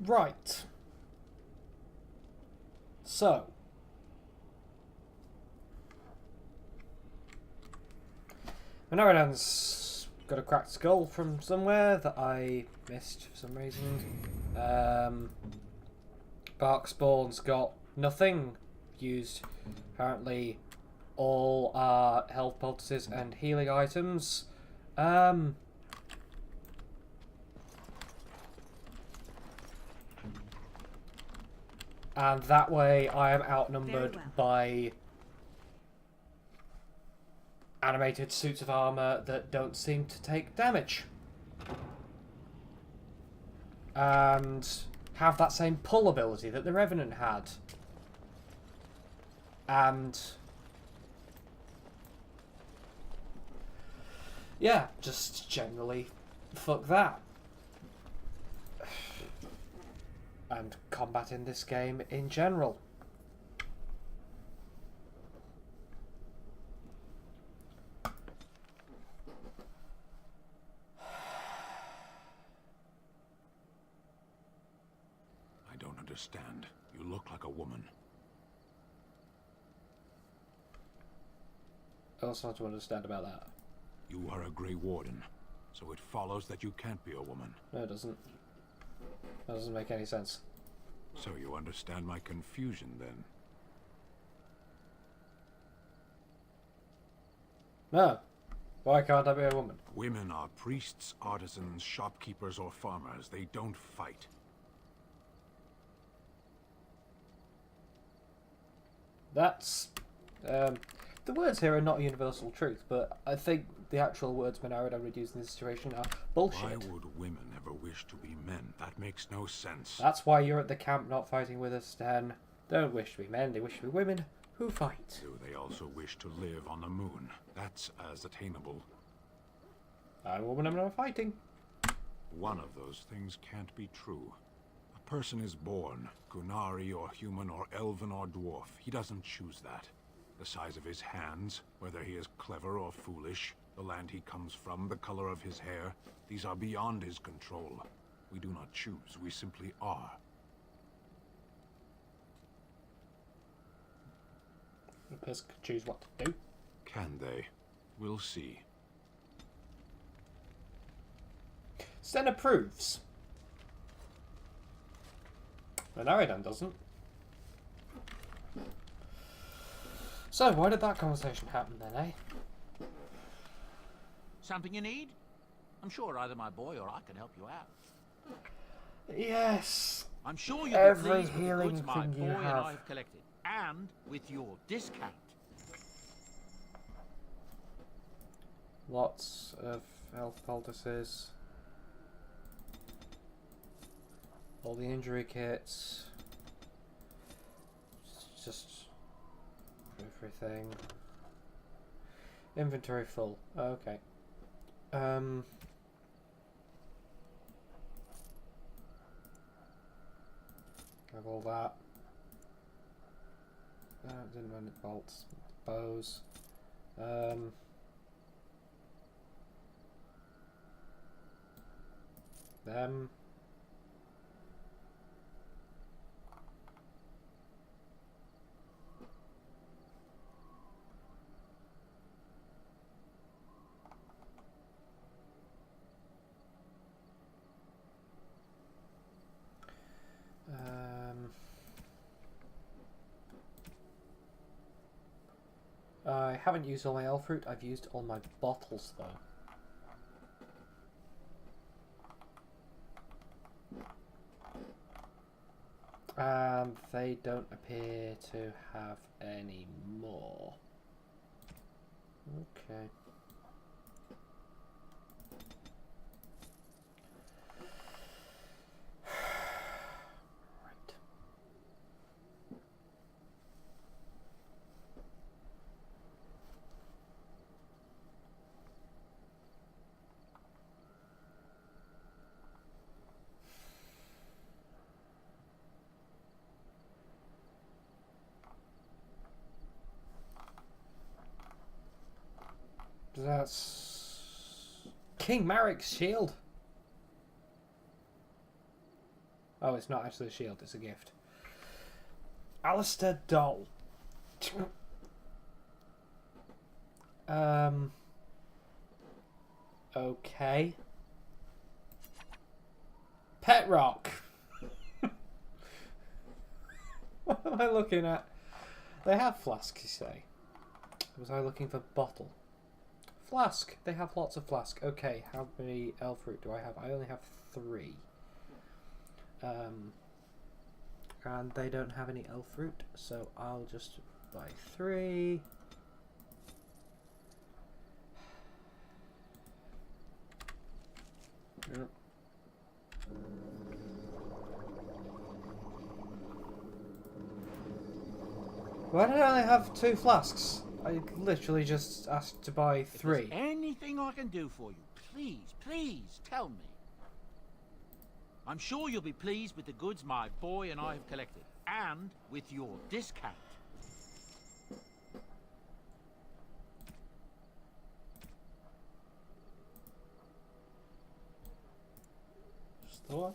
Right. So. Minoran's got a cracked skull from somewhere that I missed for some reason. Barkspawn's got nothing used. Apparently, all our health poultices and healing items. And that way I am outnumbered by animated suits of armour that don't seem to take damage. And have that same pull ability that the Revenant had. And yeah, just generally fuck that. And combat in this game in general. I don't understand. You look like a woman. I also want to understand about that. You are a Grey Warden, so it follows that you can't be a woman. No, it doesn't. That doesn't make any sense. So you understand my confusion, then? No. Why can't I be a woman? Women are priests, artisans, shopkeepers, or farmers. They don't fight. That's... the words here are not universal truth, but I think the actual words Minarad would use in this situation are bullshit. Why would women ever wish to be men? That makes no sense. That's why you're at the camp not fighting with us, Dan. They don't wish to be men, they wish to be women who fight. Do they also wish to live on the moon? That's as attainable. I'm a woman, I'm not fighting. One of those things can't be true. A person is born, Gunari or human or elven or dwarf. He doesn't choose that. The size of his hands, whether he is clever or foolish, the land he comes from, the color of his hair, these are beyond his control. We do not choose, we simply are. The person can choose what to do. Can they? We'll see. Sten approves. Minaridan doesn't. So, why did that conversation happen then, eh? Something you need? I'm sure either my boy or I can help you out. Yes. I'm sure you'll Every be pleased with the healing goods my thing boy you and have. I have collected, and with your discount. Lots of health poultices. All the injury kits. Just everything. Inventory full. Okay. Have all that. Didn't run it bolts. Bows. Them. I haven't used all my elf fruit. I've used all my bottles though. They don't appear to have any more. Okay. Right. That's King Marik's shield. Oh, it's not actually a shield, it's a gift. Alistair Doll. Okay. Pet rock. What am I looking at? They have flask, you say. Was I looking for bottle? Flask. They have lots of flask. Okay, how many elf fruit do I have? I only have 3. And they don't have any elf fruit, so I'll just buy 3. Yep. Why did I only have 2 flasks? I literally just asked to buy 3. If there's anything I can do for you, please, please tell me. I'm sure you'll be pleased with the goods my boy and I have collected, and with your discount. Just the one.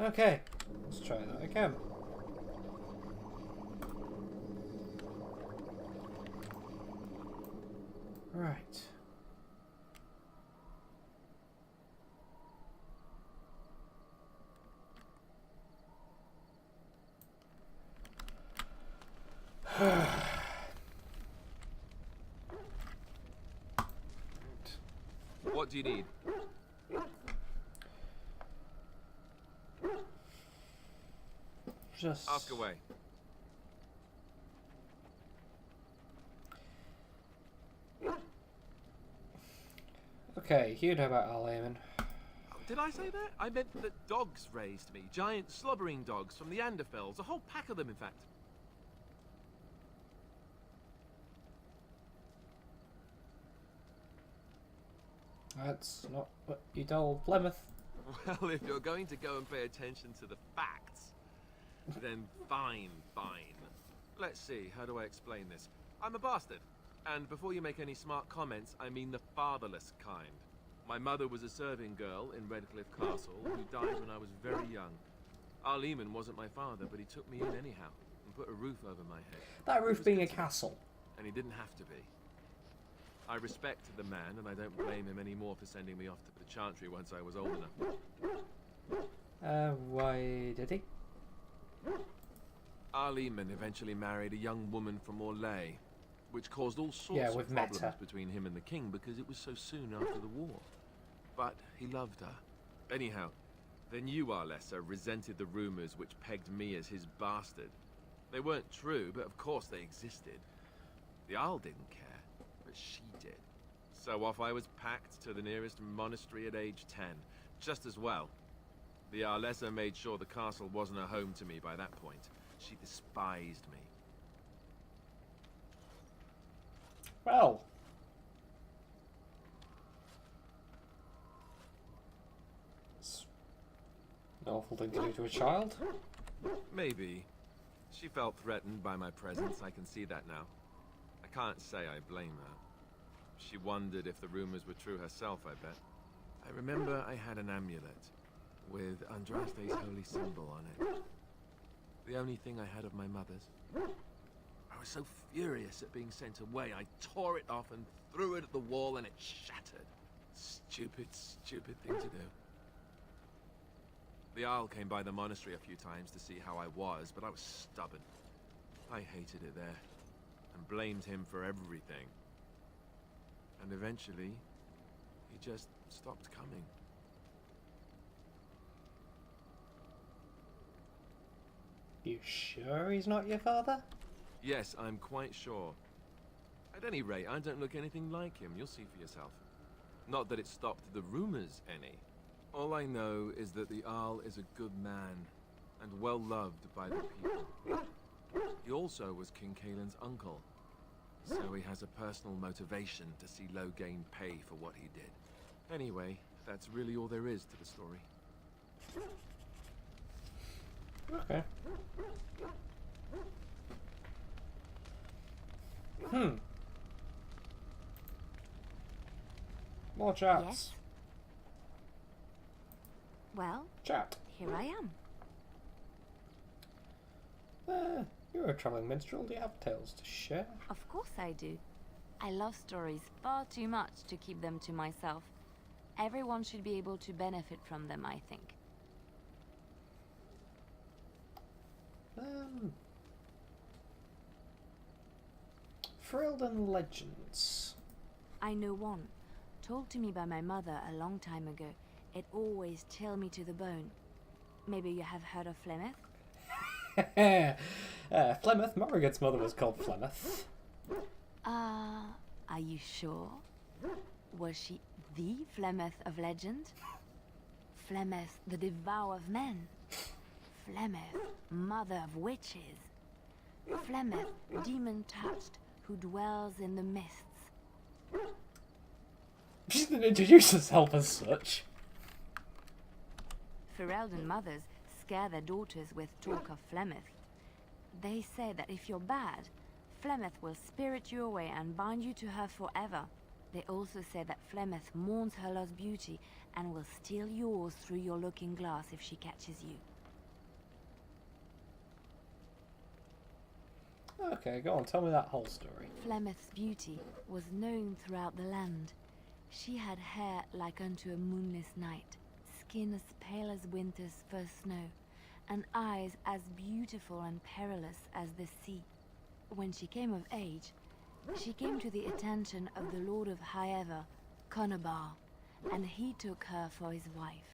Okay, let's try that again. Right. What do you need? Just Ask away. okay, you know about Al Eamon. Did I say that? I meant that dogs raised me. Giant slobbering dogs from the Anderfells. A whole pack of them, in fact. That's not what you told Plymouth. Well, if you're going to go and pay attention to the facts, then fine. Let's see, how do I explain this? I'm a bastard. And before you make any smart comments, I mean the fatherless kind. My mother was a serving girl in Redcliffe Castle who died when I was very young. Al Eamon wasn't my father, but he took me in anyhow and put a roof over my head. That roof being a castle. And he didn't have to be. I respect the man, and I don't blame him anymore for sending me off to the Chantry once I was old enough. Why did he? Al Eamon eventually married a young woman from Orlais, which caused all sorts Yeah, of we've met problems her. between him and the king because it was so soon after the war. But he loved her. Anyhow, then you, Arlessa, resented the rumors which pegged me as his bastard. They weren't true, but of course they existed. The Arl didn't care, but she did. So off I was packed to the nearest monastery at age 10. Just as well. The Arlessa made sure the castle wasn't a home to me by that point. She despised me. Well. It's an awful thing to do to a child. Maybe. She felt threatened by my presence, I can see that now. I can't say I blame her. She wondered if the rumors were true herself, I bet. I remember I had an amulet with Andraste's holy symbol on it. The only thing I had of my mother's. I was so furious at being sent away, I tore it off and threw it at the wall and it shattered. Stupid thing to do. The Arl came by the monastery a few times to see how I was, but I was stubborn. I hated it there, and blamed him for everything. And eventually, he just stopped coming. You sure he's not your father? Yes, I'm quite sure. At any rate, I don't look anything like him. You'll see for yourself. Not that it stopped the rumors any. All I know is that the Arl is a good man, and well loved by the people. He also was King Caelan's uncle, so he has a personal motivation to see Loghain pay for what he did. Anyway, that's really all there is to the story. Okay. More chats. Yes? Well, Chat. here I am. You're a travelling minstrel. Do you have tales to share? Of course I do. I love stories far too much to keep them to myself. Everyone should be able to benefit from them, I think. Ferelden legends. I know one, told to me by my mother a long time ago. It always chilled me to the bone. Maybe you have heard of Flemeth? Flemeth. Morrigan's mother was called Flemeth. Are you sure? Was she the Flemeth of legend? Flemeth, the devourer of men? Flemeth, mother of witches? Flemeth, demon-touched, who dwells in the mists? She didn't introduce herself as such. Ferelden mothers scare their daughters with talk of Flemeth. They say that if you're bad, Flemeth will spirit you away and bind you to her forever. They also say that Flemeth mourns her lost beauty and will steal yours through your looking glass if she catches you. Okay, go on, tell me that whole story. Flemeth's beauty was known throughout the land. She had hair like unto a moonless night, skin as pale as winter's first snow, and eyes as beautiful and perilous as the sea. When she came of age, she came to the attention of the Lord of Highever, Conobar, and he took her for his wife.